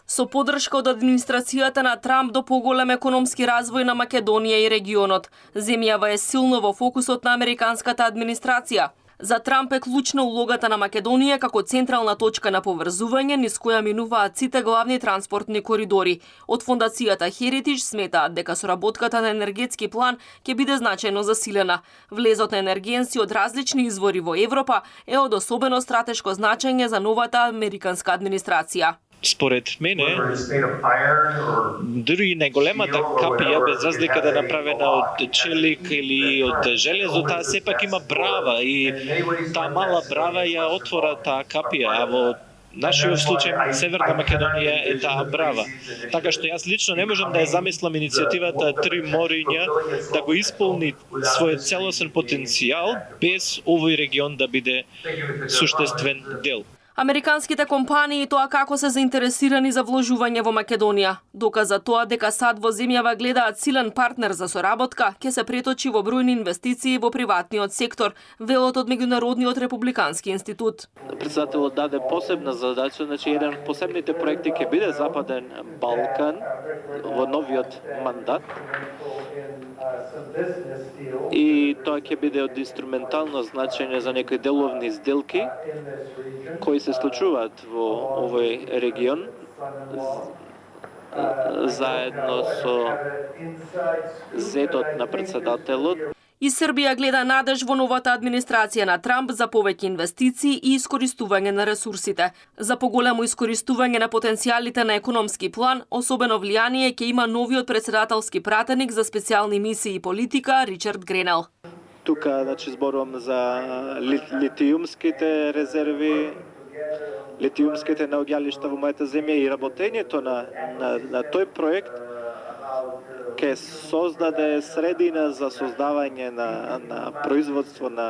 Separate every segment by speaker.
Speaker 1: Со поддршка од администрацијата на Трамп до поголем економски развој на Македонија и регионот, земјава е силно во фокусот на американската администрација. За Трамп е клучна улогата на Македонија како централна точка на поврзување низ која минуваат сите главни транспортни коридори. Од фондацијата Heritage сметаат дека соработката на енергетски план ќе биде значајно засилена. Влезот на енергенци од различни извори во Европа е од особено стратешко значење за новата американска администрација.
Speaker 2: Според мене, дури и најголемата капија, без разлика да е направена од челик или од железо, таа сепак има брава и таа мала брава ја отвора таа капија, а во нашиот случај Северна Македонија е таа брава. Така што јас лично не можам да ја замислам иницијативата Три мориња да го исполни својот целосен потенцијал без овој регион да биде суштествен дел.
Speaker 1: Американските компании тоа како се заинтересирани за вложување во Македонија. Доказ за тоа дека САД во земјава гледаат силен партнер за соработка, ќе се преточи во бројни инвестиции во приватниот сектор, велот од Меѓународниот републикански институт.
Speaker 3: Председателот даде посебна задача, значи еден од посебните проекти ќе биде Западен Балкан во новиот мандат. И тоа ќе биде од инструментално значење за некои деловни сделки кои се случуваат во овој регион заедно со зетот на председателот.
Speaker 1: И Србија гледа надеж во новата администрација на Трамп за повеќе инвестиции и искористување на ресурсите. За поголемо искористување на потенцијалите на економски план, особено влијание ќе има новиот председателски пратеник за специјални мисии и политика Ричард Гренел.
Speaker 3: Тука зборувам за литиумските резерви, литиумските наоѓалишта во мојата земја и работењето на тој проект ќе создаде средина за создавање на производство на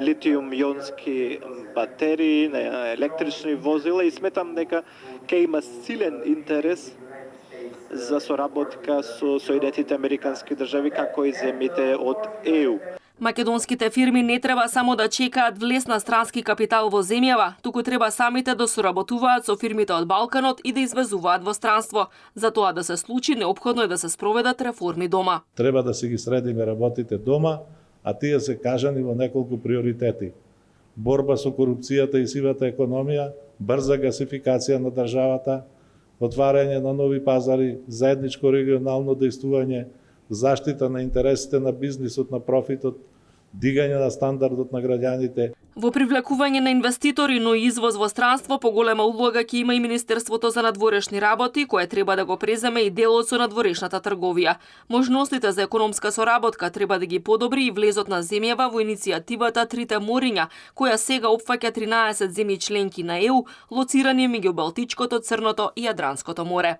Speaker 3: литиум-ионски батерии, на електрични возила и сметам дека ќе има силен интерес за соработка со Соединетите американски држави како и земјите од ЕУ.
Speaker 1: Македонските фирми не треба само да чекаат влез на странски капитал во земјава, туку треба самите да соработуваат со фирмите од Балканот и да извезуваат во странство. За тоа да се случи, неопходно е да се спроведат реформи дома.
Speaker 4: Треба да се ги средиме работите дома, а тие се кажани во неколку приоритети. Борба со корупцијата и сивата економија, брза гасификација на државата, отварање на нови пазари, заедничко регионално дејствување, заштита на интересите на бизнисот, на профитот, дигање на стандардот на граѓаните.
Speaker 1: Во привлекување на инвеститори, но и извоз во странство, поголема улога ќе има и Министерството за надворешни работи, кое треба да го преземе и делот со надворешната трговија. Можностите за економска соработка треба да ги подобри и влезот на земјава во иницијативата Трите мориња, која сега опфаќа 13 земји членки на ЕУ, лоцирани меѓу Балтичкото, Црното и Јадранското море.